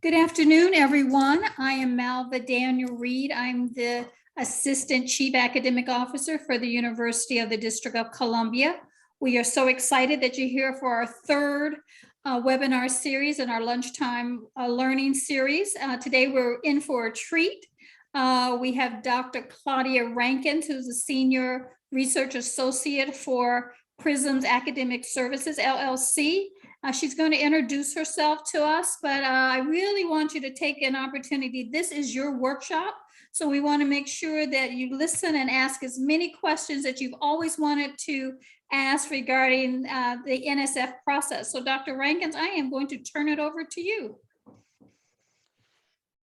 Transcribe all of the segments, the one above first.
Good afternoon, everyone. I am Malva Daniel Reed. I'm the Assistant Chief Academic Officer for the University of the District of Columbia. We are so excited that you're here for our third webinar series in our Lunchtime Learning series. Today, we're in for a treat. We have Dr. Claudia Rankins, who's a Senior Research Associate for PRISSEM Academic Services, LLC. She's going to introduce herself to us, but I really want you to take an opportunity. This is your workshop, so we want to make sure that you listen and ask as many questions that you've always wanted to ask regarding the NSF process. So Dr. Rankins, I am going to turn it over to you.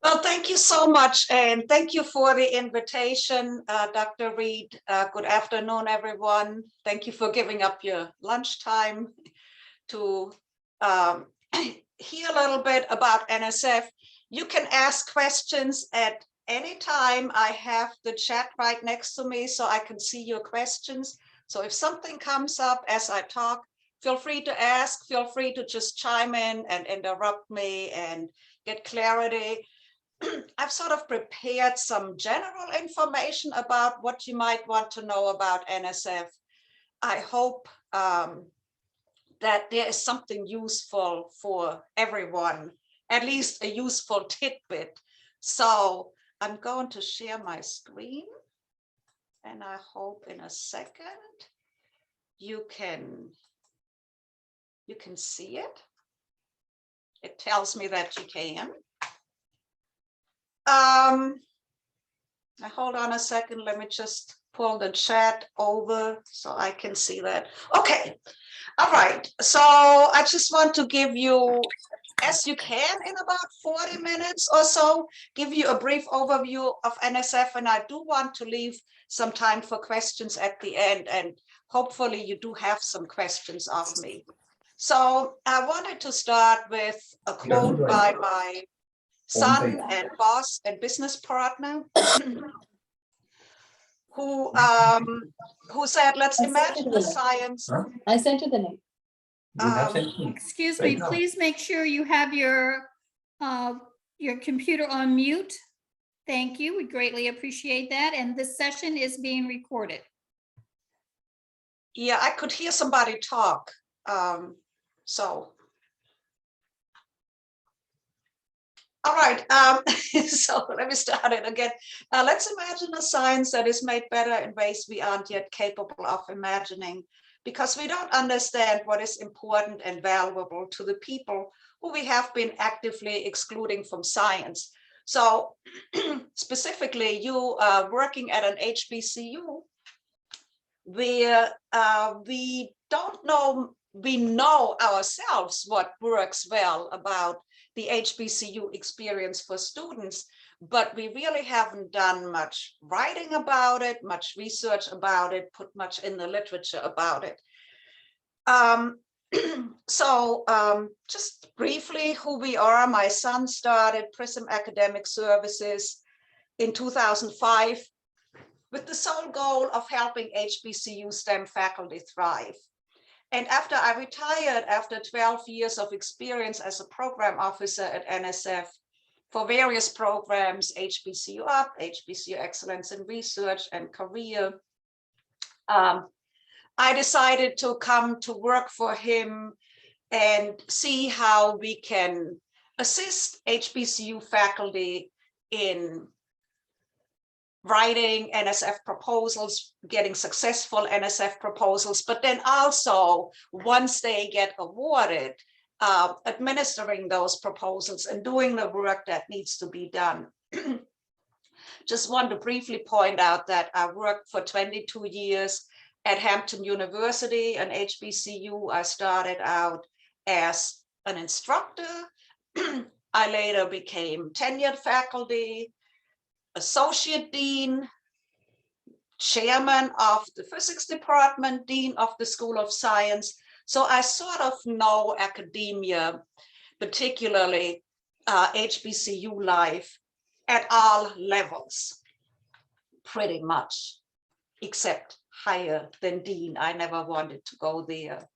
Well, thank you so much, and thank you for the invitation, Dr. Reed. Good afternoon, everyone. Thank you for giving up your lunchtime to hear a little bit about NSF. You can ask questions at any time. I have the chat right next to me so I can see your questions. So if something comes up as I talk, feel free to ask, feel free to just chime in and interrupt me and get clarity. I've sort of prepared some general information about what you might want to know about NSF. I hope that there is something useful for everyone, at least a useful tidbit. So I'm going to share my screen, and I hope in a second you can see it. It tells me that you can. Now hold on a second, let me just pull the chat over so I can see that. Okay, all right, so I just want to give you, as you can in about 40 minutes or so, give you a brief overview of NSF, and I do want to leave some time for questions at the end, and hopefully you do have some questions of me. So I wanted to start with a quote by my son and boss and business partner, who said, let's imagine the science. I sent you the name. Excuse me, please make sure you have your computer on mute. Thank you, we greatly appreciate that. And this session is being recorded. Yeah, I could hear somebody talk, so. All right, so let me start it again. Let's imagine a science that is made better in ways we aren't yet capable of imagining, because we don't understand what is important and valuable to the people who we have been actively excluding from science. So specifically, you are working at an HBCU where we know ourselves what works well about the HBCU experience for students, but we really haven't done much writing about it, much research about it, put much in the literature about it. Just briefly who we are. My son started PRISSEM Academic Services in 2005 with the sole goal of helping HBCU STEM faculty thrive. And after I retired, after 12 years of experience as a program officer at NSF for various programs, HBCU Up, HBCU Excellence in Research and Career, I decided to come to work for him and see how we can assist HBCU faculty in writing NSF proposals, getting successful NSF proposals, but then also once they get awarded, administering those proposals and doing the work that needs to be done. Just want to briefly point out that I worked for 22 years at Hampton University, an HBCU. I started out as an instructor. I later became tenured faculty, associate dean, chairman of the physics department, dean of the School of Science. So I sort of know academia, particularly HBCU life at all levels, pretty much, except higher than dean. I never wanted to go there.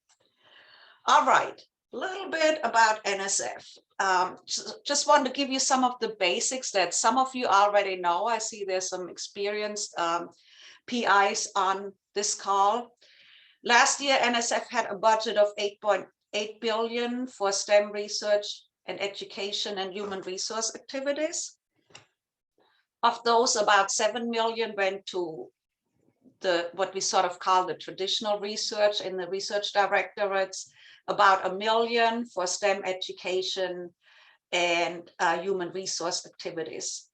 All right, little bit about NSF. Just want to give you some of the basics that some of you already know. I see there's some experienced PIs on this call. Last year, NSF had a budget of 8.8 billion for STEM research and education and human resource activities. Of those, about 7 million went to what we sort of call the traditional research in the research directorates, about 1 million for STEM education and human resource activities.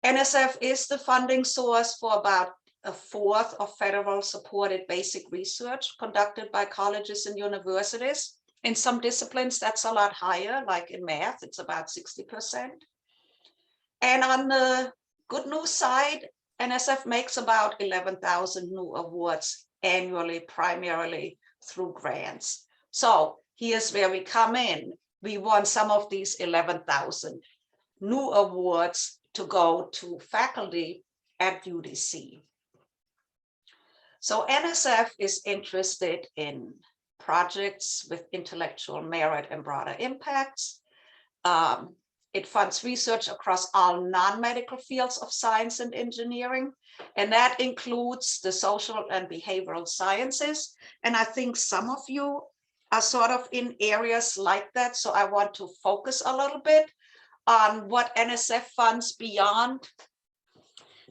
NSF is the funding source for about 1/4 of federal supported basic research conducted by colleges and universities. In some disciplines, that's a lot higher, like in math, it's about 60%. And on the good news side, NSF makes about 11,000 new awards annually, primarily through grants. So here's where we come in. We want some of these 11,000 new awards to go to faculty at UDC. So NSF is interested in projects with intellectual merit and broader impacts. It funds research across all non-medical fields of science and engineering, and that includes the social and behavioral sciences. And I think some of you are sort of in areas like that. So I want to focus a little bit on what NSF funds beyond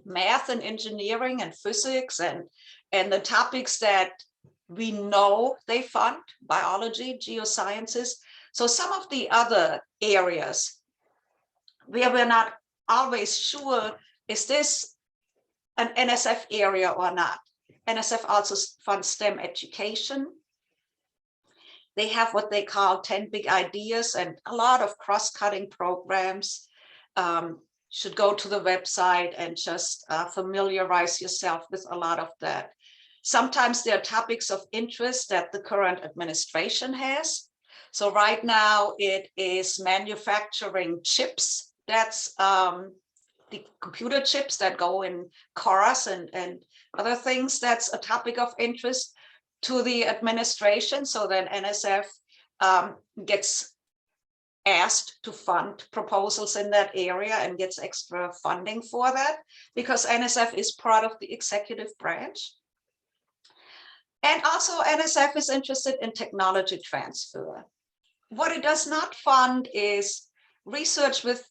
math and engineering and physics and the topics that we know they fund, biology, geosciences. So some of the other areas where we're not always sure, is this an NSF area or not? NSF also funds STEM education. They have what they call 10 big ideas and a lot of cross-cutting programs. Should go to the website and just familiarize yourself with a lot of that. Sometimes there are topics of interest that the current administration has. So right now it is manufacturing chips. That's the computer chips that go in cars and other things. That's a topic of interest to the administration. So then NSF gets asked to fund proposals in that area and gets extra funding for that because NSF is part of the executive branch. And also NSF is interested in technology transfer. What it does not fund is research with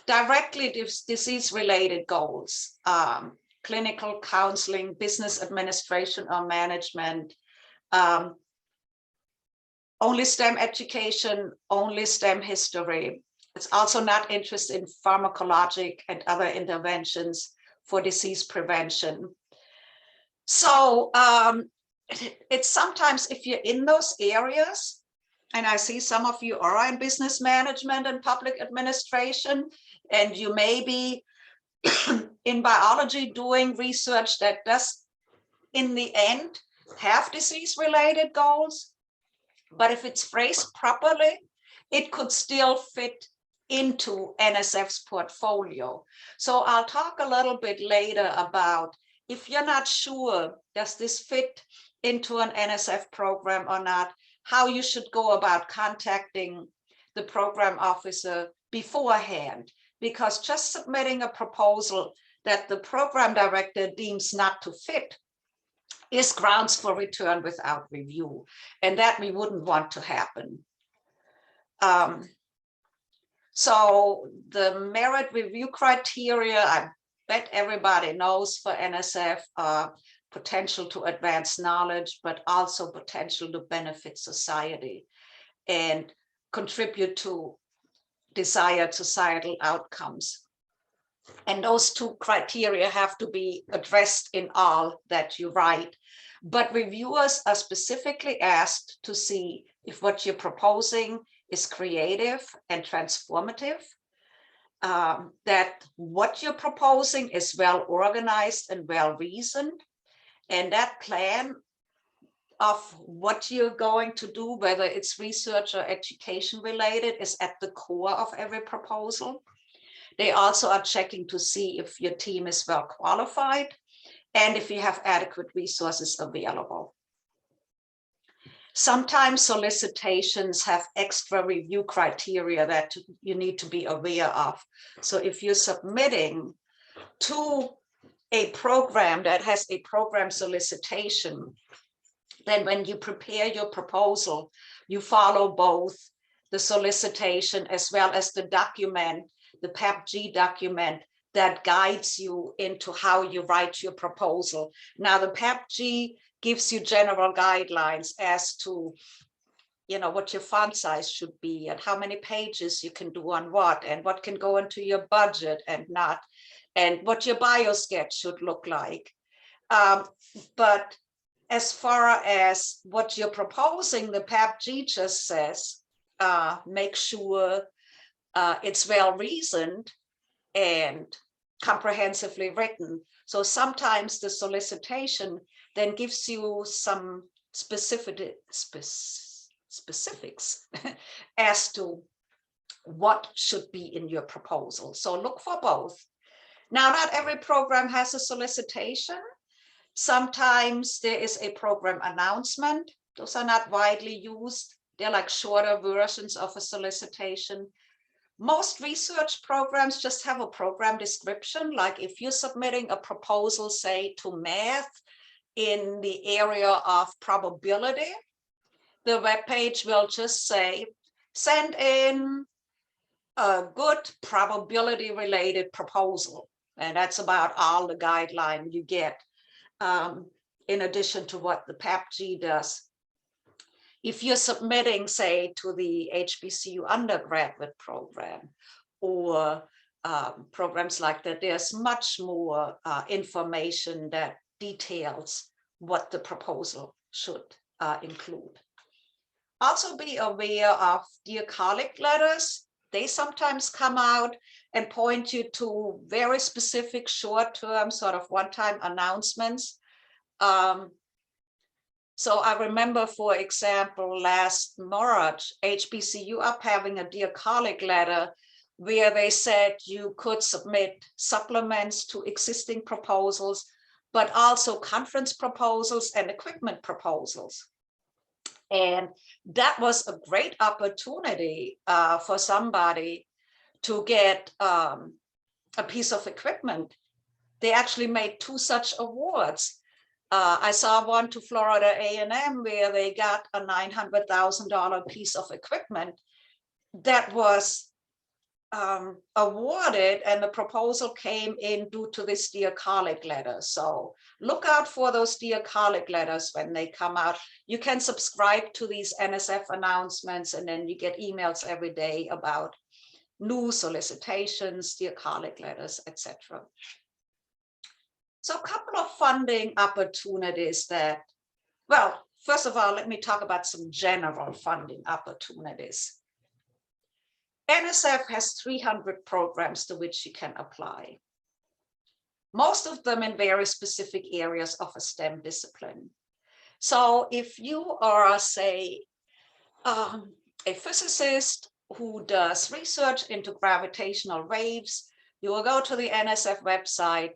directly disease-related goals, clinical counseling, business administration or management, only STEM education, only STEM history. It's also not interested in pharmacologic and other interventions for disease prevention. So it's sometimes if you're in those areas, and I see some of you are in business management and public administration, and you may be in biology doing research that does in the end have disease-related goals. But if it's phrased properly, it could still fit into NSF's portfolio. So I'll talk a little bit later about if you're not sure, does this fit into an NSF program or not, how you should go about contacting the program officer beforehand, because just submitting a proposal that the program director deems not to fit is grounds for return without review, and that we wouldn't want to happen. So the merit review criteria, I bet everybody knows for NSF, potential to advance knowledge, but also potential to benefit society and contribute to desired societal outcomes. And those two criteria have to be addressed in all that you write. But reviewers are specifically asked to see if what you're proposing is creative and transformative, that what you're proposing is well organized and well reasoned, and that plan of what you're going to do, whether it's research or education related, is at the core of every proposal. They also are checking to see if your team is well qualified and if you have adequate resources available. Sometimes solicitations have extra review criteria that you need to be aware of. So if you're submitting to a program that has a program solicitation, then when you prepare your proposal, you follow both the solicitation as well as the document, the PAPPG document that guides you into how you write your proposal. Now, the PAPPG gives you general guidelines as to, you know, what your font size should be and how many pages you can do on what and what can go into your budget and not, and what your bio sketch should look like. But as far as what you're proposing, the PAPPG just says, make sure it's well reasoned and comprehensively written. So sometimes the solicitation then gives you some specifics as to what should be in your proposal. So look for both. Now, not every program has a solicitation. Sometimes there is a program announcement. Those are not widely used. They're like shorter versions of a solicitation. Most research programs just have a program description. Like if you're submitting a proposal, say to math in the area of probability, the webpage will just say, send in a good probability related proposal. And that's about all the guideline you get, in addition to what the PAPPG does. If you're submitting, say, to the HBCU undergraduate program or programs like that, there's much more information that details what the proposal should include. Also be aware of dear colleague letters. They sometimes come out and point you to very specific short-term sort of one-time announcements. So I remember, for example, last March, HBCU Up having a dear colleague letter where they said you could submit supplements to existing proposals, but also conference proposals and equipment proposals. And that was a great opportunity for somebody to get a piece of equipment. They actually made 2 such awards. I saw one to Florida A&M where they got a $900,000 piece of equipment that was awarded, and the proposal came in due to this dear colleague letter. So look out for those dear colleague letters when they come out. You can subscribe to these NSF announcements, and then you get emails every day about new solicitations, dear colleague letters, etc. So a couple of funding opportunities that, well, first of all, let me talk about some general funding opportunities. NSF has 300 programs to which you can apply, most of them in very specific areas of a STEM discipline. So if you are, say, a physicist who does research into gravitational waves, you will go to the NSF website.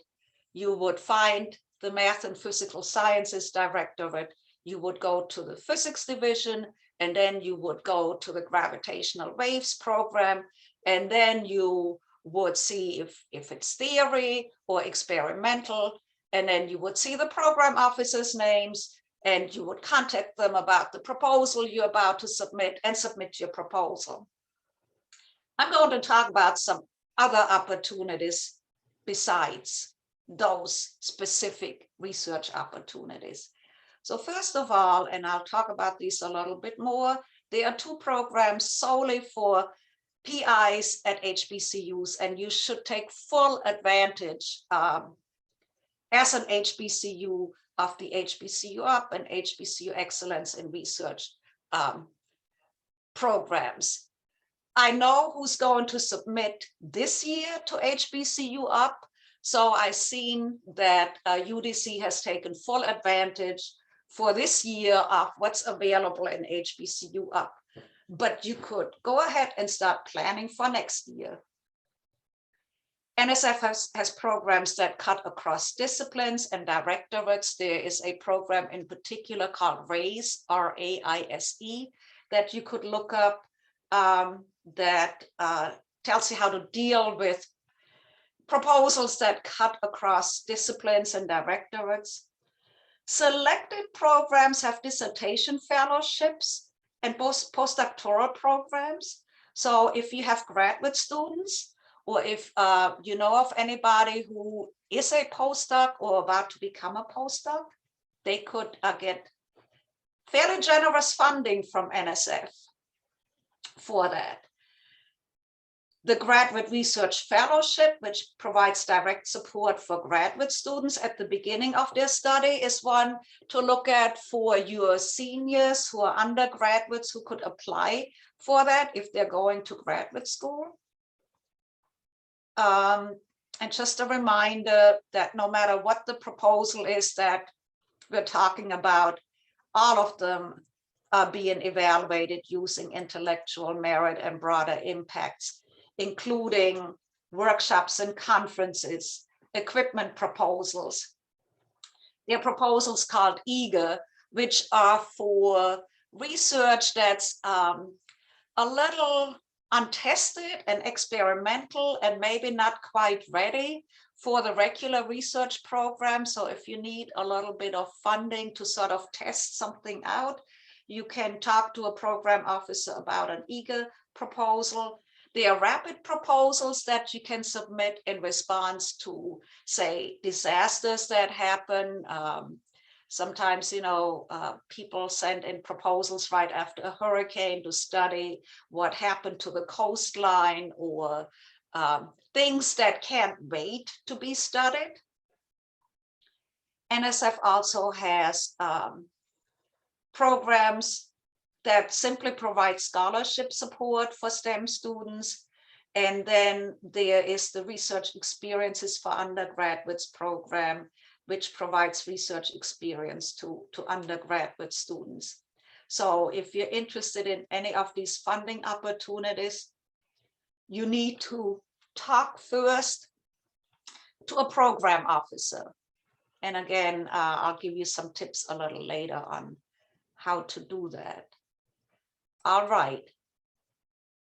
You would find the Math and Physical Sciences Directorate. You would go to the Physics Division, and then you would go to the Gravitational Waves program, and then you would see if it's theory or experimental, and then you would see the program officers' names, and you would contact them about the proposal you're about to submit and submit your proposal. I'm going to talk about some other opportunities besides those specific research opportunities. So first of all, and I'll talk about these a little bit more, there are 2 programs solely for PIs at HBCUs, and you should take full advantage as an HBCU of the HBCU Up and HBCU Excellence in Research programs. I know who's going to submit this year to HBCU Up. So I've seen that UDC has taken full advantage for this year of what's available in HBCU Up. But you could go ahead and start planning for next year. NSF has programs that cut across disciplines and directorates. There is a program in particular called RAISE, R-A-I-S-E, that you could look up that tells you how to deal with proposals that cut across disciplines and directorates. Selected programs have dissertation fellowships and postdoctoral programs. So if you have graduate students, or if you know of anybody who is a postdoc or about to become a postdoc, they could get fairly generous funding from NSF for that. The Graduate Research Fellowship, which provides direct support for graduate students at the beginning of their study, is one to look at for your seniors who are undergraduates who could apply for that if they're going to graduate school. And just a reminder that no matter what the proposal is that we're talking about, all of them are being evaluated using intellectual merit and broader impacts, including workshops and conferences, equipment proposals. There are proposals called EAGER, which are for research that's a little untested and experimental and maybe not quite ready for the regular research program. So if you need a little bit of funding to sort of test something out, you can talk to a program officer about an EAGER proposal. There are rapid proposals that you can submit in response to, say, disasters that happen. Sometimes, you know, people send in proposals right after a hurricane to study what happened to the coastline, or things that can't wait to be studied. NSF also has programs that simply provide scholarship support for STEM students. And then there is the Research Experiences for Undergraduates program, which provides research experience to undergraduate students. So if you're interested in any of these funding opportunities, you need to talk first to a program officer. And again, I'll give you some tips a little later on how to do that. All right.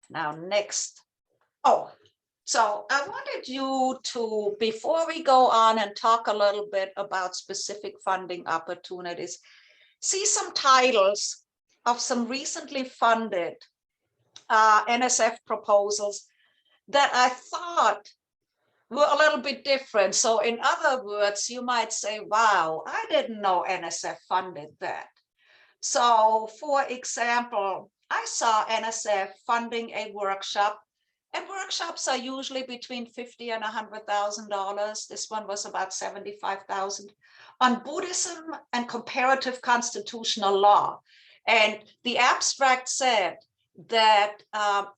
Now next. Oh, so I wanted you to, before we go on and talk a little bit about specific funding opportunities, see some titles of some recently funded NSF proposals that I thought were a little bit different. So in other words, you might say, wow, I didn't know NSF funded that. So for example, I saw NSF funding a workshop, and workshops are usually between $50,000 and $100,000. This one was about $75,000 on Buddhism and comparative constitutional law. And the abstract said that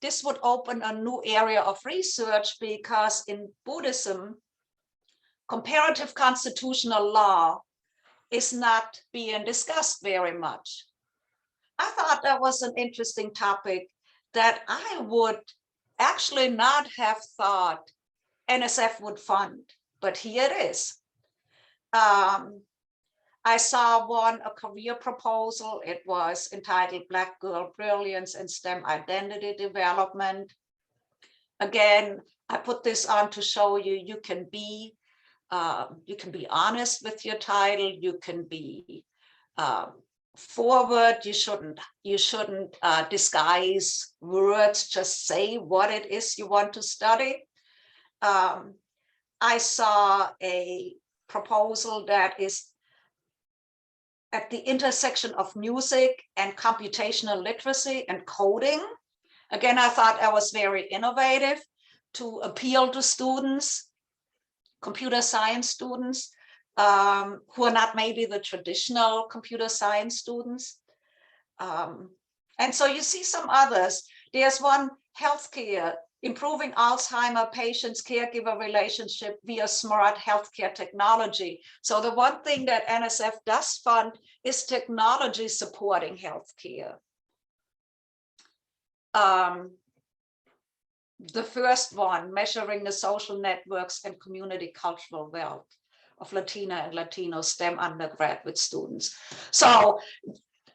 this would open a new area of research, because in Buddhism, comparative constitutional law is not being discussed very much. I thought that was an interesting topic that I would actually not have thought NSF would fund, but here it is. I saw one, a career proposal. It was entitled Black Girl Brilliance and STEM Identity Development. Again, I put this on to show you, you can be honest with your title. You can be forward. You shouldn't disguise words. Just say what it is you want to study. I saw a proposal that is at the intersection of music and computational literacy and coding. Again, I thought that was very innovative to appeal to students, computer science students, who are not maybe the traditional computer science students. And so you see some others. There's one, healthcare, improving Alzheimer patients' caregiver relationship via smart healthcare technology. So the one thing that NSF does fund is technology supporting healthcare. The first one, measuring the social networks and community cultural wealth of Latina and Latino STEM undergraduate students. So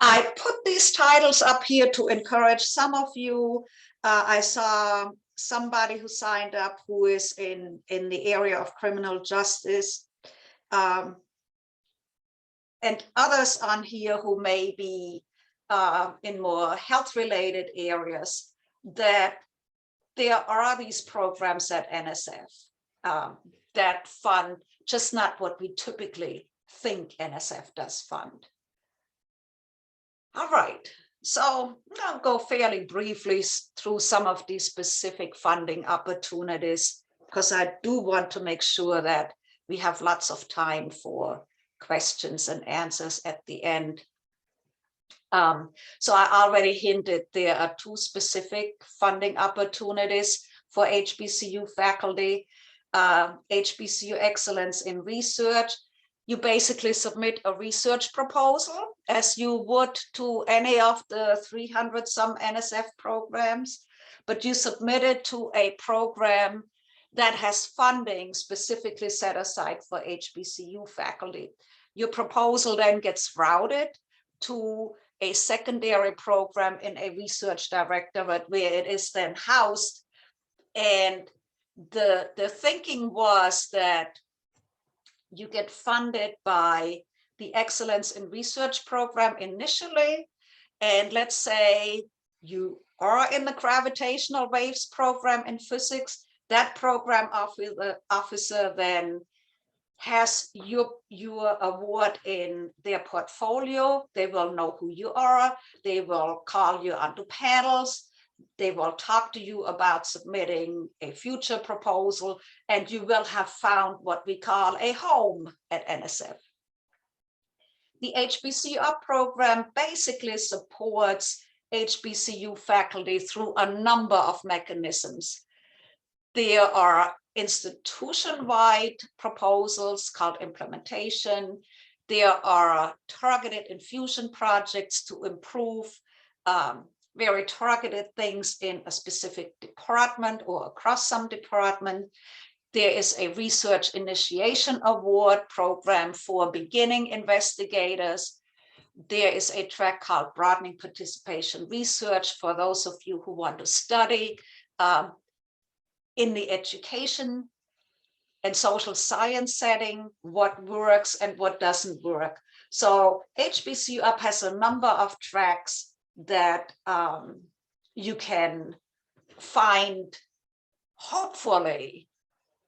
I put these titles up here to encourage some of you. I saw somebody who signed up who is in the area of criminal justice, and others on here who may be in more health-related areas, that there are these programs at NSF that fund just not what we typically think NSF does fund. All right, so I'll go fairly briefly through some of these specific funding opportunities, because I do want to make sure that we have lots of time for questions and answers at the end. So I already hinted there are two specific funding opportunities for HBCU faculty. HBCU Excellence in Research. You basically submit a research proposal as you would to any of the 300 some NSF programs, but you submit it to a program that has funding specifically set aside for HBCU faculty. Your proposal then gets routed to a secondary program in a research directorate where it is then housed. And the thinking was that you get funded by the Excellence in Research program initially. And let's say you are in the gravitational waves program in physics, that program officer then has your award in their portfolio. They will know who you are. They will call you onto panels. They will talk to you about submitting a future proposal, and you will have found what we call a home at NSF. The HBCU program basically supports HBCU faculty through a number of mechanisms. There are institution-wide proposals called implementation. There are targeted infusion projects to improve very targeted things in a specific department or across some department. There is a research initiation award program for beginning investigators. There is a track called broadening participation research for those of you who want to study in the education and social science setting, what works and what doesn't work. So HBCU Up has a number of tracks that you can find, hopefully,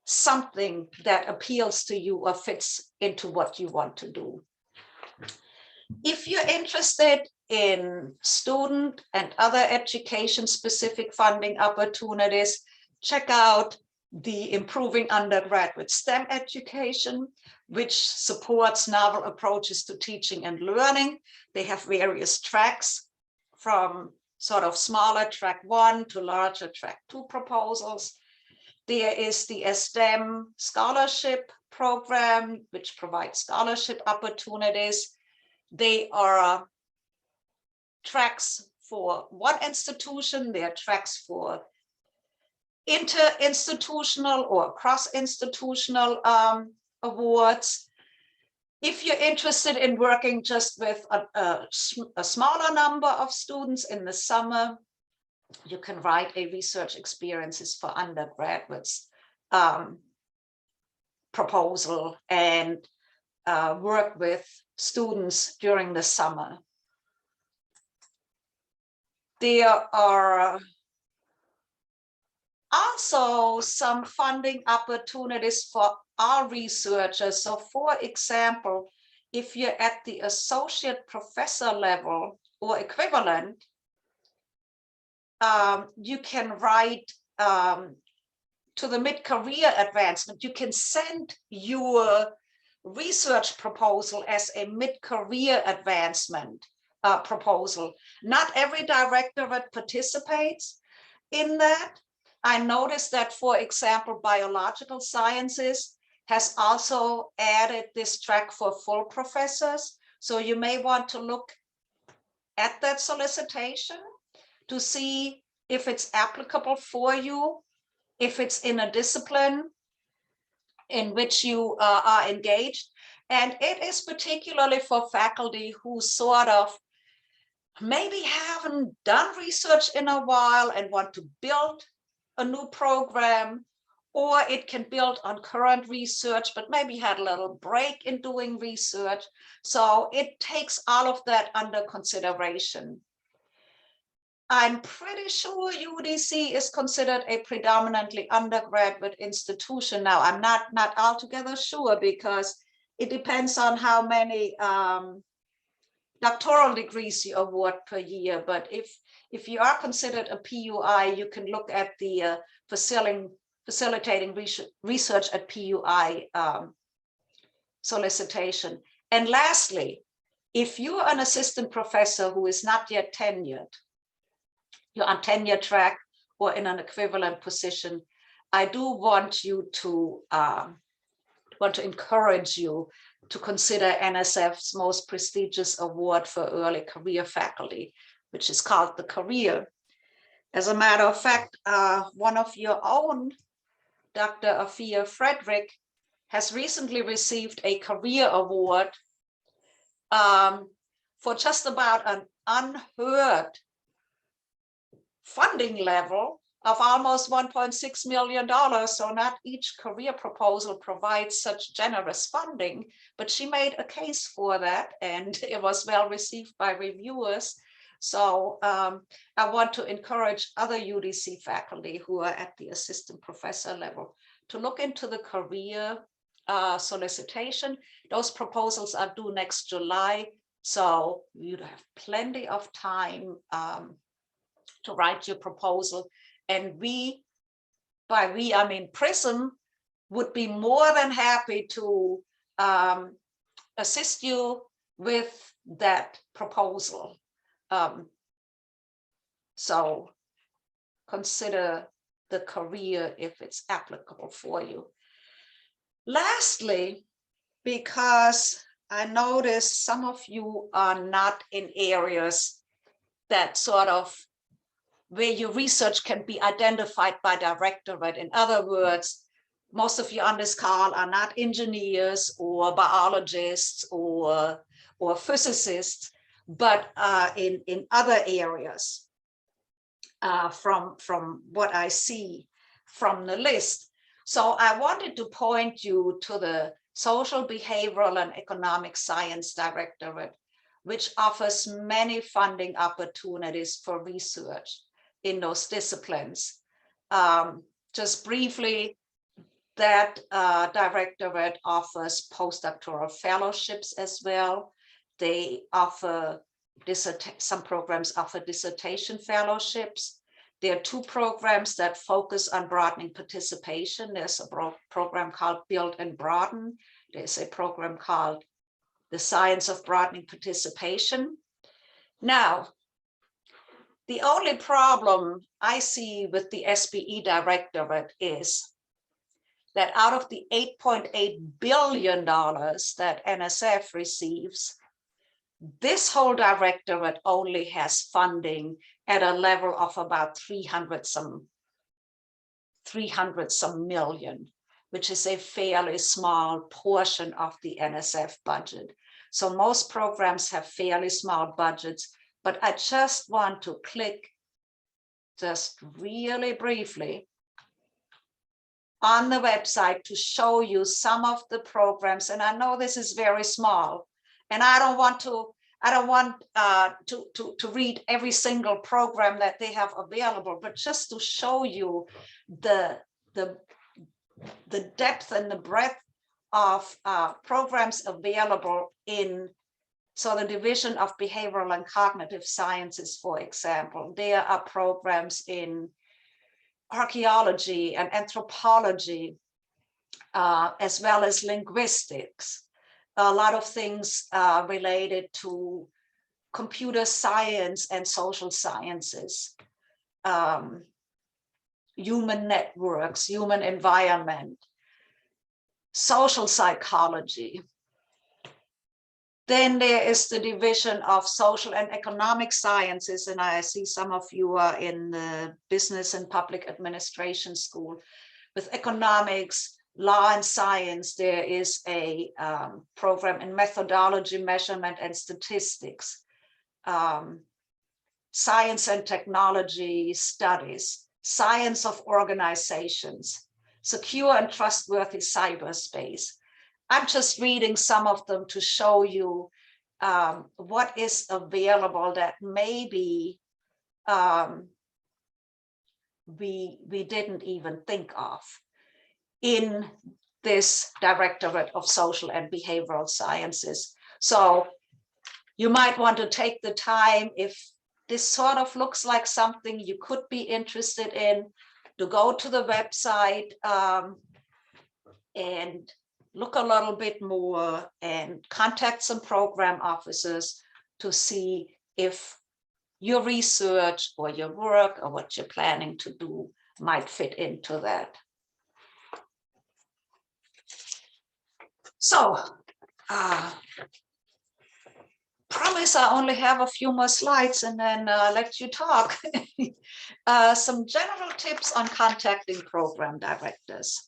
something that appeals to you or fits into what you want to do. If you're interested in student and other education-specific funding opportunities, check out the Improving Undergraduate STEM Education, which supports novel approaches to teaching and learning. They have various tracks, from sort of smaller track 1 to larger track 2 proposals. There is the STEM scholarship program, which provides scholarship opportunities. They are tracks for one institution. They are tracks for inter-institutional or cross-institutional awards. If you're interested in working just with a smaller number of students in the summer, you can write a research experiences for undergraduates proposal and work with students during the summer. There are also some funding opportunities for our researchers. So for example, if you're at the associate professor level or equivalent, you can write to the mid-career advancement. You can send your research proposal as a mid-career advancement proposal. Not every directorate participates in that. I noticed that, for example, biological sciences has also added this track for full professors. So you may want to look at that solicitation to see if it's applicable for you. if it's in a discipline in which you are engaged. And it is particularly for faculty who sort of maybe haven't done research in a while and want to build a new program, or it can build on current research, but maybe had a little break in doing research. So it takes all of that under consideration. I'm pretty sure UDC is considered a predominantly undergraduate institution now. I'm not altogether sure, because it depends on how many doctoral degrees you award per year. But if you are considered a PUI, you can look at the facilitating research at PUI solicitation. And lastly, if you're an assistant professor who is not yet tenured, you're on tenure track or in an equivalent position, I do want you to encourage you to consider NSF's most prestigious award for early career faculty, which is called the Career. As a matter of fact, one of your own, Dr. Afia Frederick, has recently received a Career Award for just about an unheard funding level of almost $1.6 million. So not each career proposal provides such generous funding, but she made a case for that, and it was well received by reviewers. So I want to encourage other UDC faculty who are at the assistant professor level to look into the career solicitation. Those proposals are due next July, so you'd have plenty of time to write your proposal. And by we, I mean PRISSEM, would be more than happy to assist you with that proposal. So consider the career if it's applicable for you. Lastly, because I noticed some of you are not in areas that sort of where your research can be identified by directorate. In other words, most of you on this call are not engineers or biologists or physicists, but in other areas from what I see from the list. So I wanted to point you to the Social, Behavioral, and Economic Science Directorate, which offers many funding opportunities for research in those disciplines. Just briefly, that directorate offers postdoctoral fellowships as well. They offer some programs offer dissertation fellowships. There are two programs that focus on broadening participation. There's a program called Build and Broaden. There's a program called The Science of Broadening Participation. Now, the only problem I see with the SBE Directorate is that out of the $8.8 billion that NSF receives, this whole directorate only has funding at a level of about 300 some million, which is a fairly small portion of the NSF budget. So most programs have fairly small budgets, but I just want to click just really briefly on the website to show you some of the programs. And I know this is very small, and I don't want to read every single program that they have available, but just to show you the depth and the breadth of programs available in the Division of Behavioral and Cognitive Sciences, for example. There are programs in archaeology and anthropology, as well as linguistics. A lot of things related to computer science and social sciences, human networks, human environment, social psychology, Then there is the division of social and economic sciences, and I see some of you are in the business and public administration school. With economics, law and science, there is a program in methodology, measurement, and statistics. Science and technology studies, science of organizations, secure and trustworthy cyberspace. I'm just reading some of them to show you what is available that maybe we didn't even think of in this Directorate of Social and Behavioral Sciences. So you might want to take the time, if this sort of looks like something you could be interested in, to go to the website and look a little bit more and contact some program officers to see if your research or your work or what you're planning to do might fit into that. So, promise I only have a few more slides and then let you talk. Some general tips on contacting program directors.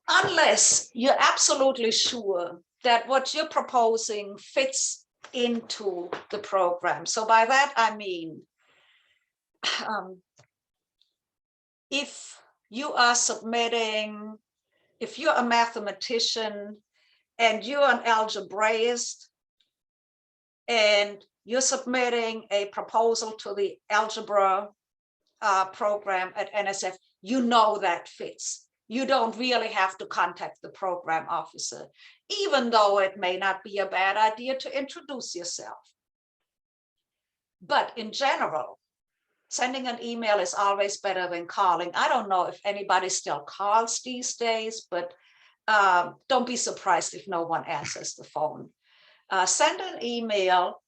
Unless you're absolutely sure that what you're proposing fits into the program. So by that, I mean, if you are submitting, if you're a mathematician and you're an algebraist and you're submitting a proposal to the algebra program at NSF, you know that fits. You don't really have to contact the program officer, even though it may not be a bad idea to introduce yourself. But in general, sending an email is always better than calling. I don't know if anybody still calls these days, but don't be surprised if no one answers the phone. Send an email.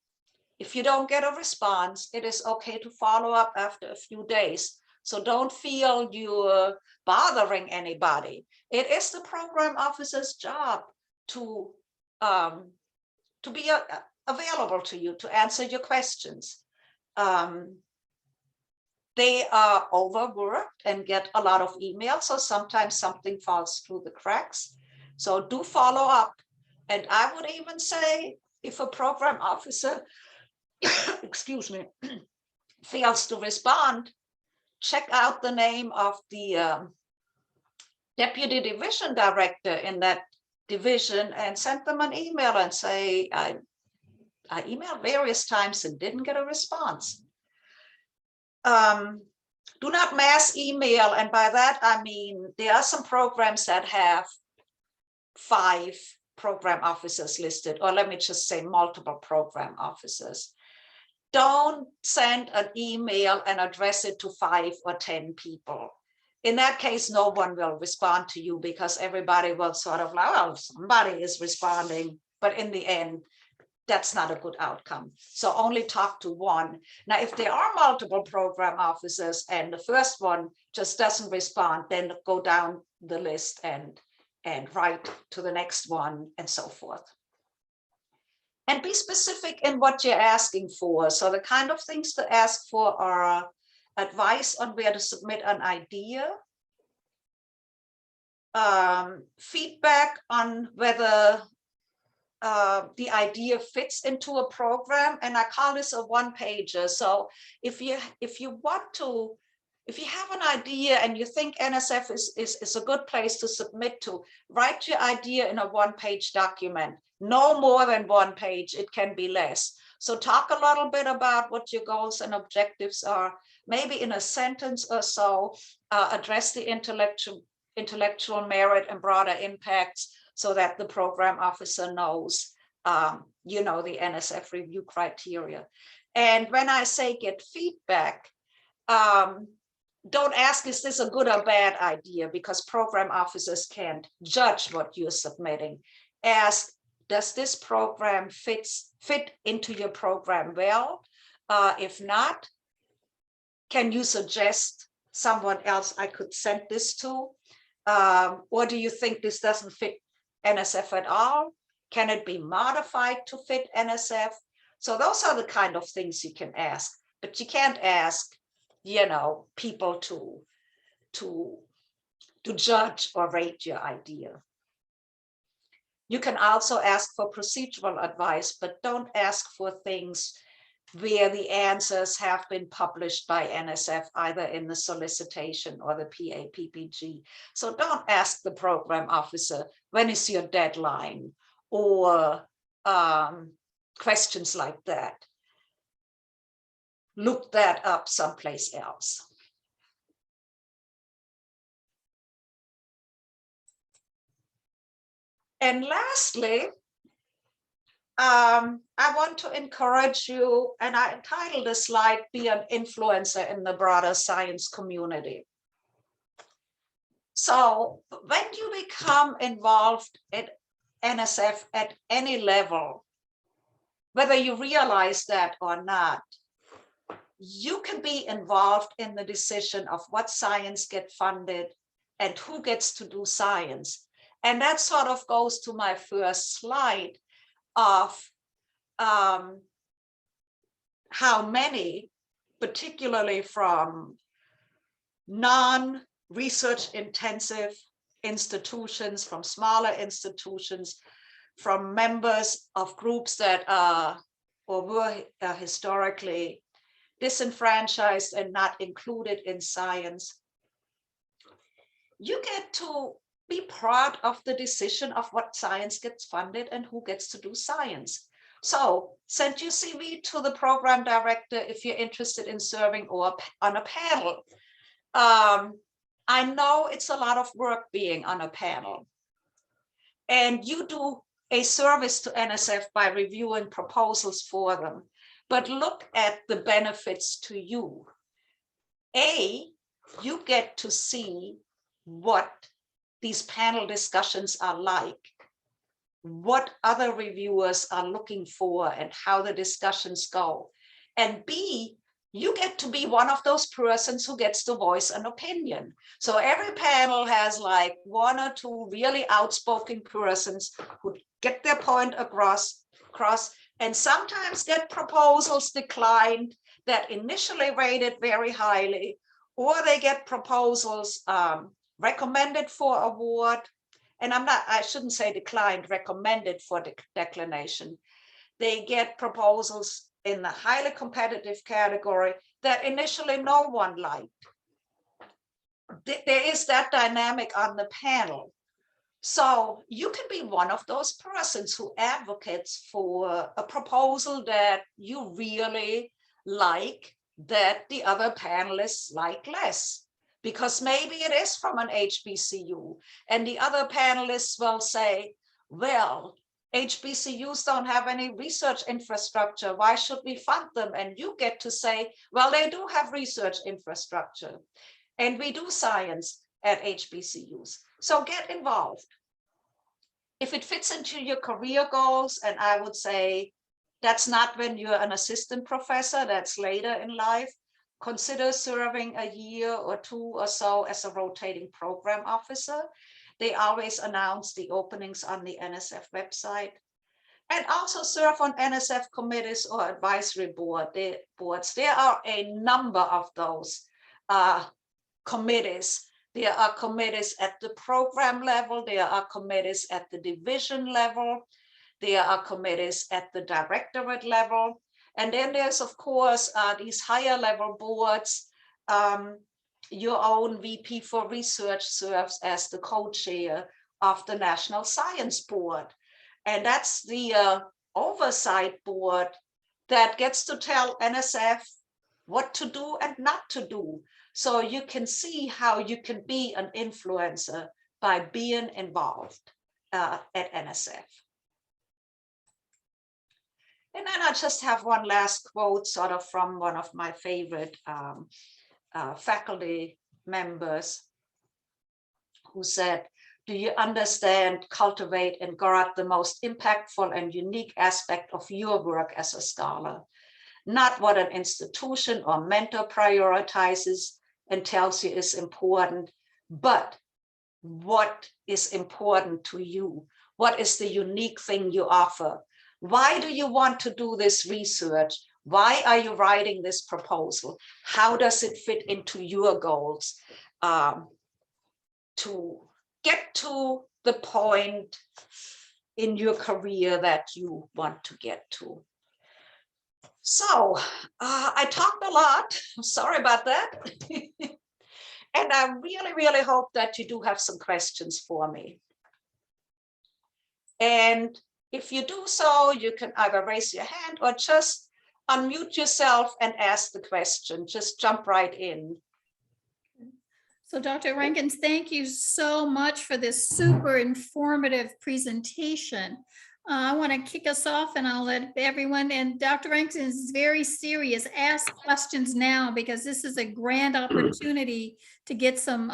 If you don't get a response, it is okay to follow up after a few days. So don't feel you're bothering anybody. It is the program officer's job to be available to you, to answer your questions. They are overworked and get a lot of emails, so sometimes something falls through the cracks. So do follow up. And I would even say, if a program officer, excuse me, fails to respond, check out the name of the deputy division director in that division and send them an email and say, I emailed various times and didn't get a response. Do not mass email. And by that, I mean, there are some programs that have 5 program officers listed, or let me just say multiple program officers. Don't send an email and address it to 5 or 10 people. In that case, no one will respond to you because everybody will sort of like, well, somebody is responding, but in the end, that's not a good outcome. So only talk to one. Now, if there are multiple program officers and the first one just doesn't respond, then go down the list and write to the next one and so forth. And be specific in what you're asking for. So the kind of things to ask for are advice on where to submit an idea, feedback on whether the idea fits into a program, and I call this a one-pager. So if you have an idea and you think NSF is a good place to submit to, write your idea in a one-page document. No more than 1 page, it can be less. So talk a little bit about what your goals and objectives are, maybe in a sentence or so, address the intellectual merit and broader impacts so that the program officer knows, you know, the NSF review criteria. And when I say get feedback, don't ask, is this a good or bad idea? Because program officers can't judge what you're submitting. Ask, does this program fit into your program well? If not, can you suggest someone else I could send this to? Or do you think this doesn't fit NSF at all? Can it be modified to fit NSF? So those are the kind of things you can ask, but you can't ask, people to judge or rate your idea. You can also ask for procedural advice, but don't ask for things where the answers have been published by NSF, either in the solicitation or the PAPPG. So don't ask the program officer, when is your deadline? Or questions like that. Look that up someplace else. And lastly, I want to encourage you, and I entitled this slide, Be an Influencer in the Broader Science Community. So when you become involved at NSF at any level, whether you realize that or not, you can be involved in the decision of what science gets funded and who gets to do science. And that sort of goes to my first slide of how many, particularly from non-research intensive institutions, from smaller institutions, from members of groups that are or were historically disenfranchised and not included in science, you get to be part of the decision of what science gets funded and who gets to do science. So send your CV to the program director if you're interested in serving or on a panel. I know it's a lot of work being on a panel, and you do a service to NSF by reviewing proposals for them, but look at the benefits to you. You get to see what these panel discussions are like, what other reviewers are looking for and how the discussions go. And B, you get to be one of those persons who gets to voice an opinion. So every panel has like one or two really outspoken persons who get their point across, and sometimes get proposals declined that initially rated very highly, or they get proposals recommended for award. And I shouldn't say declined, recommended for declination. They get proposals in the highly competitive category that initially no one liked. There is that dynamic on the panel. So you can be one of those persons who advocates for a proposal that you really like, that the other panelists like less, because maybe it is from an HBCU and the other panelists will say, well, HBCUs don't have any research infrastructure. Why should we fund them? And you get to say, well, they do have research infrastructure and we do science at HBCUs. So get involved. If it fits into your career goals, and I would say that's not when you're an assistant professor, that's later in life, consider serving a year or two or so as a rotating program officer. They always announce the openings on the NSF website. And also serve on NSF committees or advisory boards. There are a number of those committees. There are committees at the program level. There are committees at the division level. There are committees at the directorate level. And then there's, of course, these higher level boards. Your own VP for research serves as the co-chair of the National Science Board. And that's the oversight board that gets to tell NSF what to do and not to do. So you can see how you can be an influencer by being involved at NSF. And then I just have one last quote sort of from one of my favorite faculty members who said, do you understand, cultivate, and guard the most impactful and unique aspect of your work as a scholar? Not what an institution or mentor prioritizes and tells you is important, but what is important to you. What is the unique thing you offer? Why do you want to do this research? Why are you writing this proposal? How does it fit into your goals? To get to the point in your career that you want to get to. So I talked a lot. Sorry about that. And I really, really hope that you do have some questions for me. And if you do so, you can either raise your hand or just unmute yourself and ask the question. Just jump right in. So Dr. Rankins, thank you so much for this super informative presentation. I want to kick us off and I'll let everyone, and Dr. Rankins is very serious, ask questions now because this is a grand opportunity to get some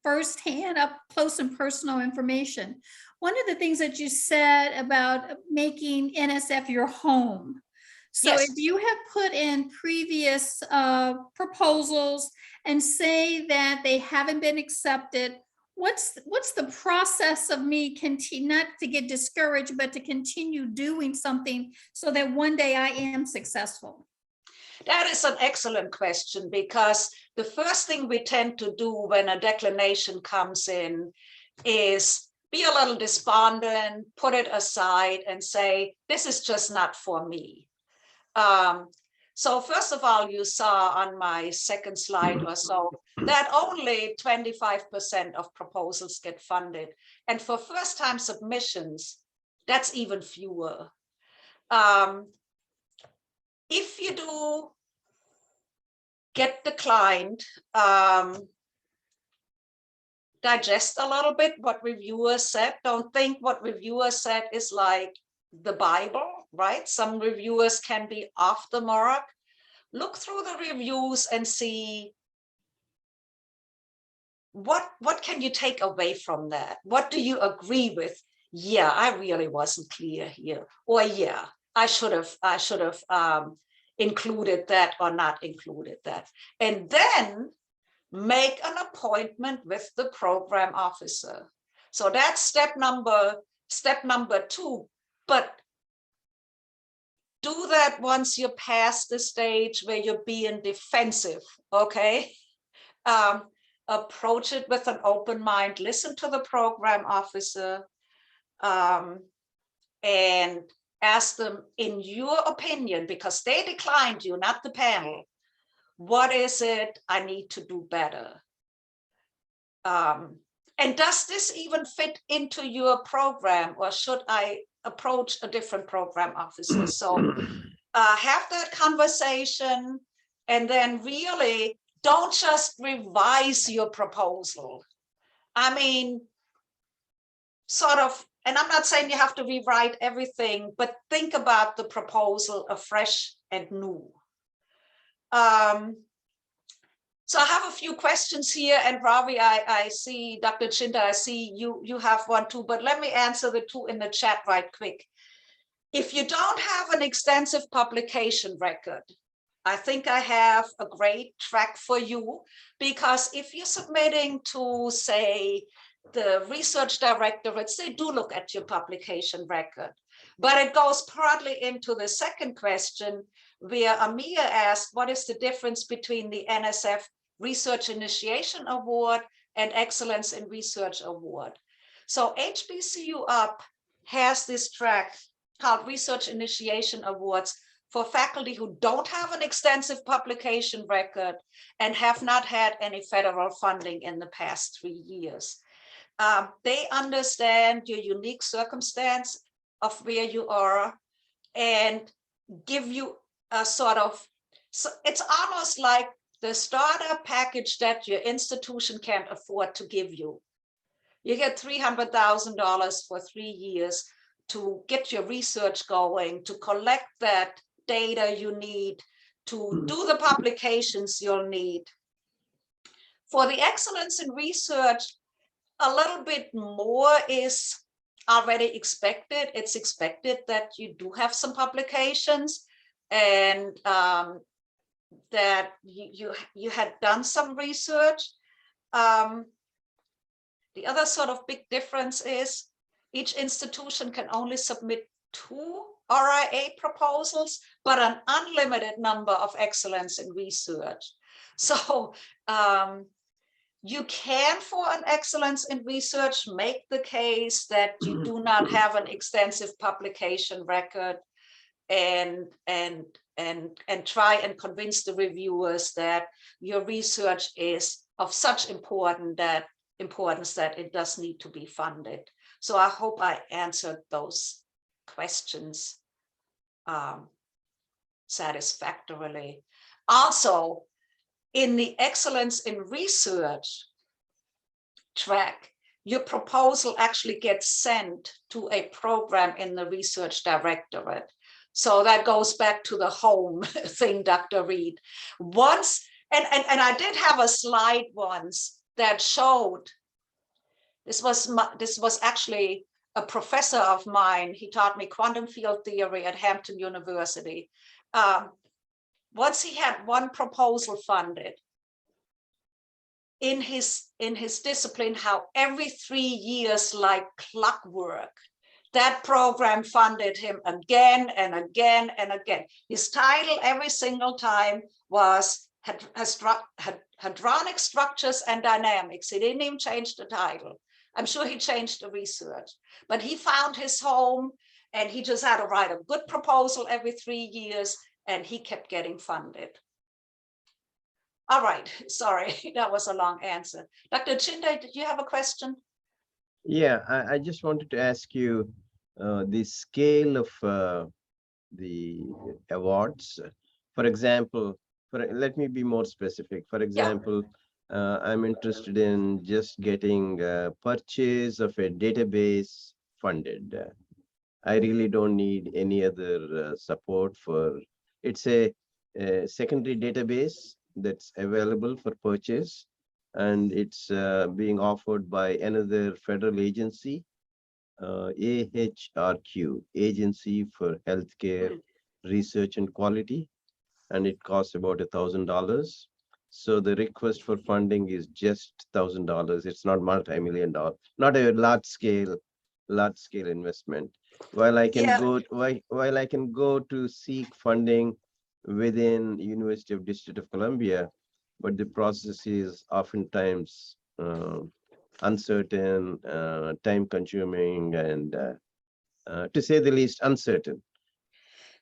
firsthand, up close and personal information. One of the things that you said about making NSF your home. So Yes. if you have put in previous proposals and say that they haven't been accepted, what's the process of me not to get discouraged, but to continue doing something so that one day I am successful? That is an excellent question, because the first thing we tend to do when a declination comes in is be a little despondent, put it aside and say, this is just not for me. So first of all, you saw on my second slide or so that only 25% of proposals get funded. And for first-time submissions, that's even fewer. If you do get declined, digest a little bit what reviewers said. Don't think what reviewers said is like the Bible, right? Some reviewers can be off the mark. Look through the reviews and see what can you take away from that? What do you agree with? Yeah, I really wasn't clear here. Or yeah, I should have included that or not included that. And then make an appointment with the program officer. So that's step number 2. But do that once you're past the stage where you're being defensive, okay? Approach it with an open mind, listen to the program officer, and ask them, in your opinion, because they declined you, not the panel, what is it I need to do better? And does this even fit into your program, or should I approach a different program officer? So have that conversation, and then really don't just revise your proposal. I mean, sort of, and I'm not saying you have to rewrite everything, but think about the proposal afresh and new. So I have a few questions here, and Ravi, I see, Dr. Chinda, I see you have one too, but let me answer the 2 in the chat right quick. If you don't have an extensive publication record, I think I have a great track for you, because if you're submitting to, say, the research directorates, they do look at your publication record. But it goes partly into the second question, where Amir asked, what is the difference between the NSF Research Initiation Award and Excellence in Research Award? So HBCU Up has this track called Research Initiation Awards for faculty who don't have an extensive publication record and have not had any federal funding in the past 3 years. They understand your unique circumstance of where you are and give you a sort of, so it's almost like the starter package that your institution can't afford to give you. You get $300,000 for 3 years to get your research going, to collect that data you need, to do the publications you'll need. For the excellence in research, a little bit more is already expected. It's expected that you do have some publications, and that you had done some research. The other sort of big difference is each institution can only submit 2 RIA proposals, but an unlimited number of excellence in research. So you can, for an excellence in research, make the case that you do not have an extensive publication record, and try and convince the reviewers that your research is of such importance that it does need to be funded. So I hope I answered those questions satisfactorily. Also, in the excellence in research track, your proposal actually gets sent to a program in the research directorate. So that goes back to the home thing, Dr. Reed. Once, and I did have a slide once that showed, this was actually a professor of mine. He taught me quantum field theory at Hampton University. Once he had one proposal funded in his discipline, how every 3 years, like clockwork, that program funded him again and again and again. His title every single time was hadronic structures and dynamics. He didn't even change the title. I'm sure he changed the research, but he found his home, and he just had to write a good proposal every 3 years, and he kept getting funded. All right, sorry, that was a long answer. Dr. Chinde, did you have a question? Yeah, I just wanted to ask you the scale of the awards. For example, let me be more specific. For example, I'm interested in just getting purchase of a database funded. I really don't need any other support for, it's a secondary database that's available for purchase, and it's being offered by another federal agency, AHRQ, Agency for Healthcare Research and Quality, and it costs about $1,000. So the request for funding is just $1,000. It's not multi-million-dollar, not a large scale investment. While I can while I can go to seek funding within University of District of Columbia, but the process is oftentimes uncertain, time consuming, and to say the least, uncertain.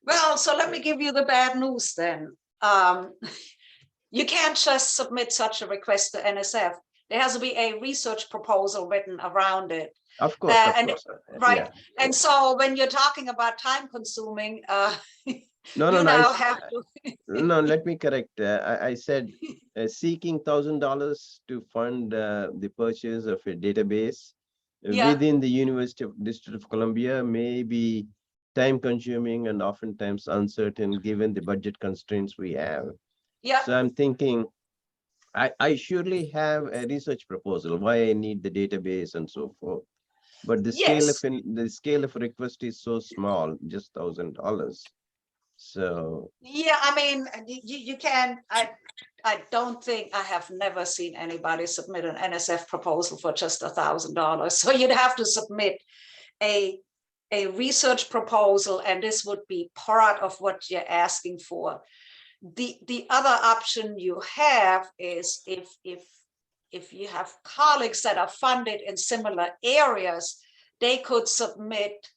Well, so let me give you the bad news then. You can't just submit such a request to NSF. There has to be a research proposal written around it. Of course, right. Yeah. And so when you're talking about time consuming, No, let me correct. I said seeking $1,000 to fund the purchase of a database within the University of District of Columbia may be time consuming and oftentimes uncertain given the budget constraints we have. Yeah. So I'm thinking I surely have a research proposal, why I need the database and so forth. But the scale of request is so small, just $1,000. So yeah, I mean, you can. I don't think, I have never seen anybody submit an NSF proposal for just $1,000. So you'd have to submit a research proposal, and this would be part of what you're asking for. The other option you have is if you have colleagues that are funded in similar areas, they could submit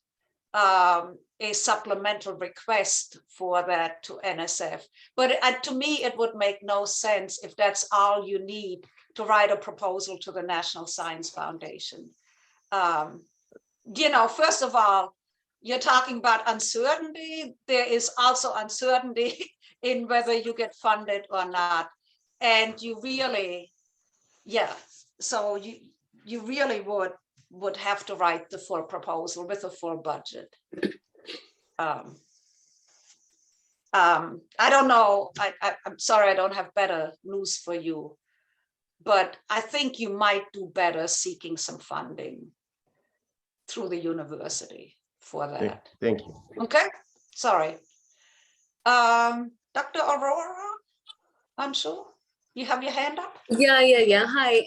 a supplemental request for that to NSF. But to me, it would make no sense if that's all you need to write a proposal to the National Science Foundation. You know, first of all, you're talking about uncertainty. There is also uncertainty in whether you get funded or not. And you really, so you really would have to write the full proposal with a full budget. I don't know. I'm sorry, I don't have better news for you, but I think you might do better seeking some funding through the university for that. Thank you. Okay, sorry. Dr. Aurora, I'm sure. You have your hand up? Yeah. Hi.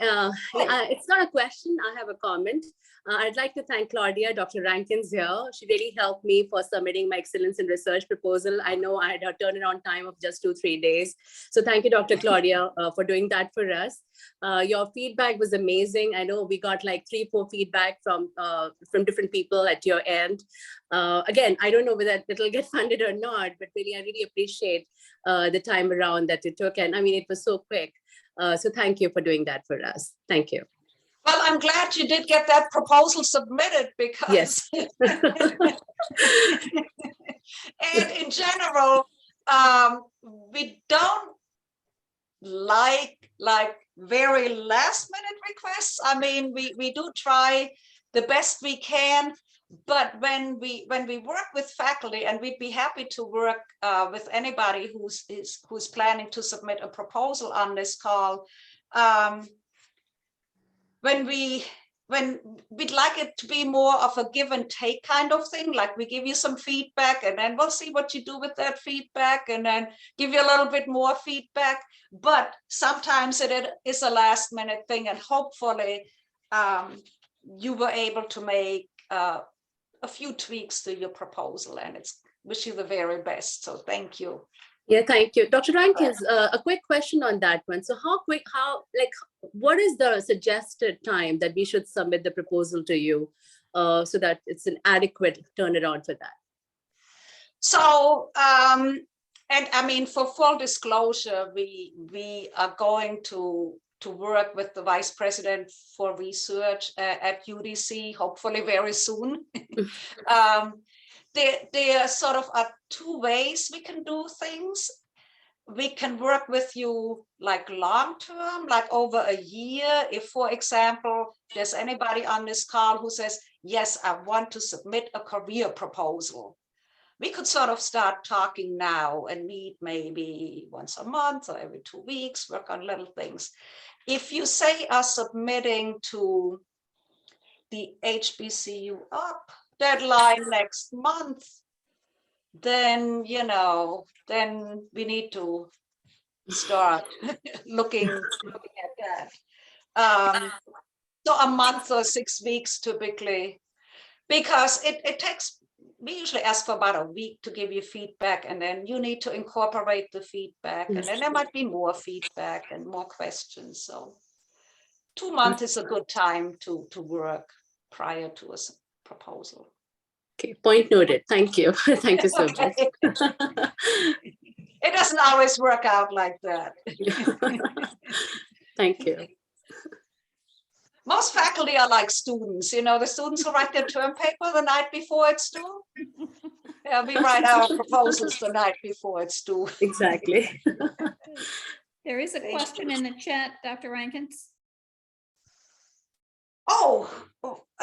It's not a question. I have a comment. I'd like to thank Claudia, Dr. Rankins here. She really helped me for submitting my excellence in research proposal. I know I had a turnaround time of just 2-3 days. So thank you, Dr. Claudia, for doing that for us. Your feedback was amazing. I know we got like 3-4 feedback from different people at your end. Again, I don't know whether it'll get funded or not, but really, I really appreciate the time around that it took. And I mean, it was so quick. So thank you for doing that for us. Thank you. Well, I'm glad you did get that proposal submitted because Yes. and in general, we don't like very last minute requests. I mean, we do try the best we can, but when we work with faculty, and we'd be happy to work with anybody who's planning to submit a proposal on this call, when we'd like it to be more of a give and take kind of thing, like we give you some feedback and then we'll see what you do with that feedback and then give you a little bit more feedback. But sometimes it is a last minute thing, and hopefully you were able to make a few tweaks to your proposal, and wish you the very best. So thank you. Yeah, thank you. Dr. Rankins, a quick question on that one. So what is the suggested time that we should submit the proposal to you so that it's an adequate turnaround for that? So, and I mean, for full disclosure, we are going to work with the Vice President for Research at UDC, hopefully very soon. There sort of are 2 ways we can do things. We can work with you like long term, like over a year. If, for example, there's anybody on this call who says, yes, I want to submit a career proposal, we could sort of start talking now and meet maybe once a month or every 2 weeks, work on little things. If you say are submitting to the HBCU Up deadline next month, then then we need to start looking at that. So a month or 6 weeks typically, because it takes, we usually ask for about a week to give you feedback, and then you need to incorporate the feedback, and then there might be more feedback and more questions. So 2 months is a good time to work prior to a proposal. Okay, point noted. Thank you. Thank you so much. It doesn't always work out like that. Thank you. Most faculty are like students, the students who write their term paper the night before it's due. Yeah, we write our proposals the night before it's due. Exactly. There is a question in the chat, Dr. Rankins. Oh,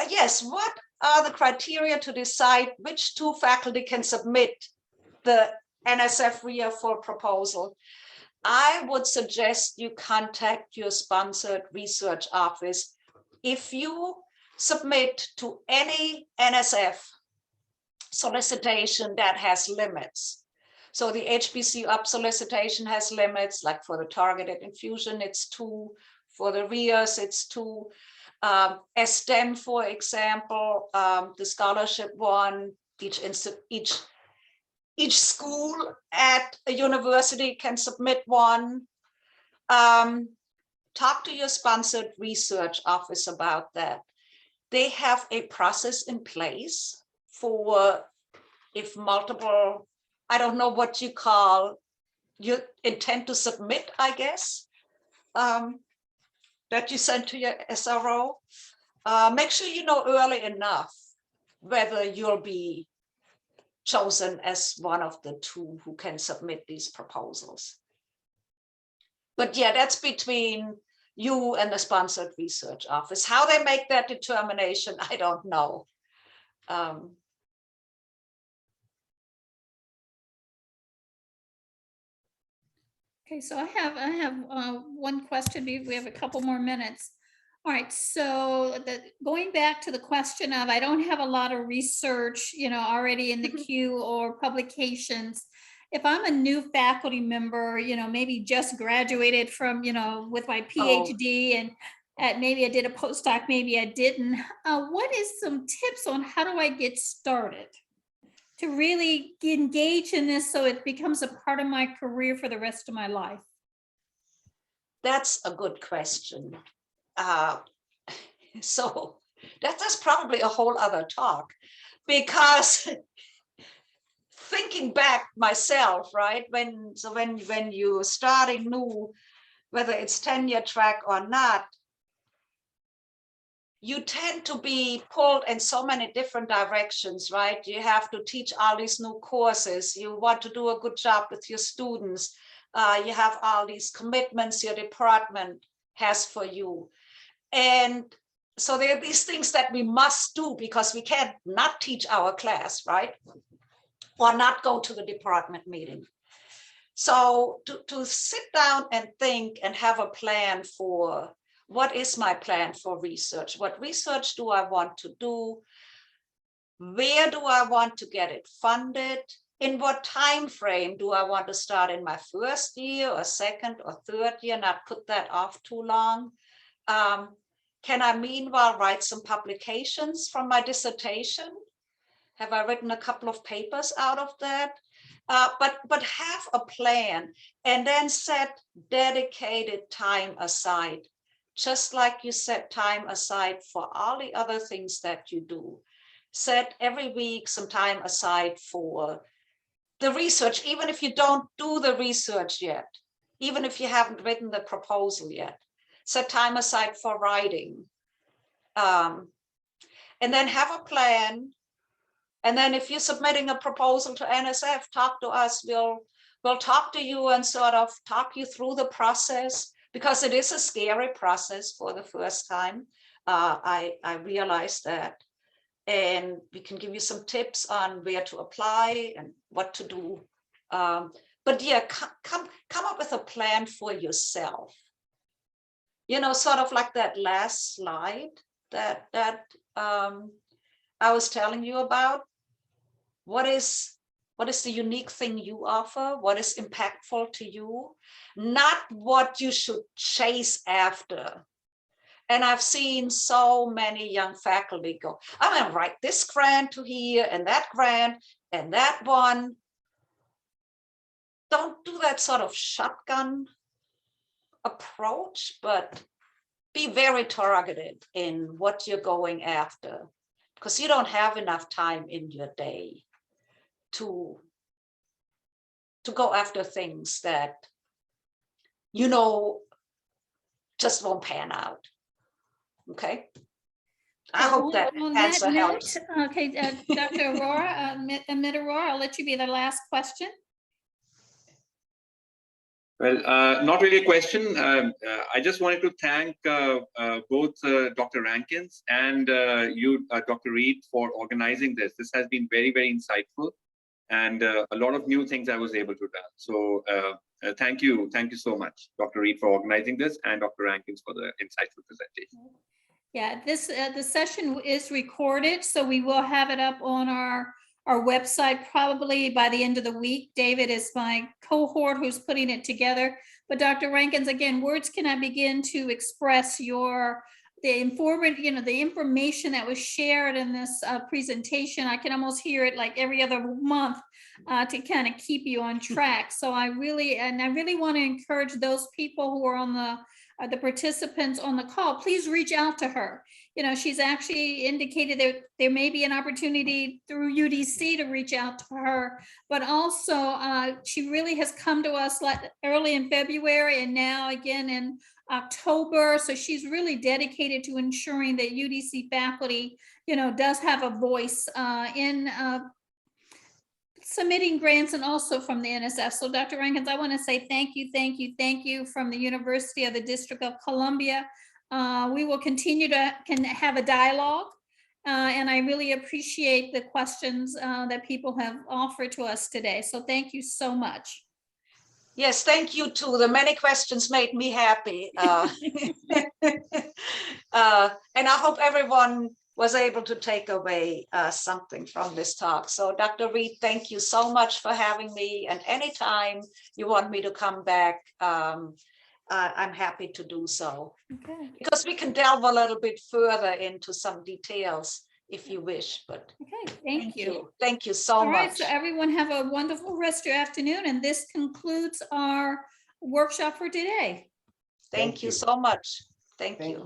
yes. What are the criteria to decide which 2 faculty can submit the NSF RIA for proposal? I would suggest you contact your sponsored research office. If you submit to any NSF solicitation that has limits, so the HBCU Up solicitation has limits, like for the targeted infusion, it's 2, for the RIAs, it's 2. STEM, for example, the scholarship one, each school at a university can submit one. Talk to your sponsored research office about that. They have a process in place for if multiple, I don't know what you intend to submit, I guess, that you send to your SRO. Make sure you know early enough whether you'll be chosen as one of the 2 who can submit these proposals. But yeah, that's between you and the sponsored research office. How they make that determination, I don't know. Okay, so I have one question. We have a couple more minutes. All right, so going back to the question of, I don't have a lot of research, already in the queue or publications. if I'm a new faculty member, maybe just graduated from, with my Oh. PhD and maybe I did a postdoc, maybe I didn't. What is some tips on how do I get started to really engage in this so it becomes a part of my career for the rest of my life? That's a good question. So that's probably a whole other talk, because thinking back myself, right? When you're starting new, whether it's tenure track or not, you tend to be pulled in so many different directions, right? You have to teach all these new courses. You want to do a good job with your students. You have all these commitments your department has for you. And so there are these things that we must do because we can't not teach our class, right? Or not go to the department meeting. So to sit down and think and have a plan for, what is my plan for research? What research do I want to do? Where do I want to get it funded? In what time frame do I want to start, in my first year or second or third year, not put that off too long? Can I meanwhile write some publications from my dissertation? Have I written a couple of papers out of that? But have a plan and then set dedicated time aside, just like you set time aside for all the other things that you do. Set every week some time aside for the research, even if you don't do the research yet, even if you haven't written the proposal yet. Set time aside for writing. And then have a plan. And then if you're submitting a proposal to NSF, talk to us. We'll talk to you and sort of talk you through the process, because it is a scary process for the first time. I realize that. And we can give you some tips on where to apply and what to do. But yeah, come up with a plan for yourself. Sort of like that last slide that I was telling you about. What is the unique thing you offer? What is impactful to you? Not what you should chase after. And I've seen so many young faculty go, I'm going to write this grant to here and that grant and that one. Don't do that sort of shotgun approach, but be very targeted in what you're going after, because you don't have enough time in your day to go after things that just won't pan out. Okay. I hope that answer helps. Okay, Dr. Aurora, Amit Aurora, I'll let you be the last question. Well, not really a question. I just wanted to thank both Dr. Rankins and you, Dr. Reed, for organizing this. This has been very, very insightful, and a lot of new things I was able to do. So thank you so much, Dr. Reed, for organizing this, and Dr. Rankins for the insightful presentation. Yeah, the session is recorded, so we will have it up on our website probably by the end of the week. David is my cohort who's putting it together. But Dr. Rankins, again, words cannot begin to express the information that was shared in this presentation. I can almost hear it like every other month to kind of keep you on track. So I really want to encourage those people who are on the participants on the call, please reach out to her. She's actually indicated that there may be an opportunity through UDC to reach out to her, but also she really has come to us early in February and now again in October. So she's really dedicated to ensuring that UDC faculty, does have a voice in submitting grants and also from the NSF. So Dr. Rankins, I want to say thank you from the University of the District of Columbia. We will continue to have a dialogue and I really appreciate the questions that people have offered to us today. So thank you so much. Yes, thank you too. The many questions made me happy. And I hope everyone was able to take away something from this talk. So Dr. Reed, thank you so much for having me. And anytime you want me to come back, I'm happy to do so. Okay. Because we can delve a little bit further into some details if you wish, but Okay, thank you. Thank you so All right, much. so everyone have a wonderful rest of your afternoon, and this concludes our workshop for today. Thank you so much. Thank Thank you. you.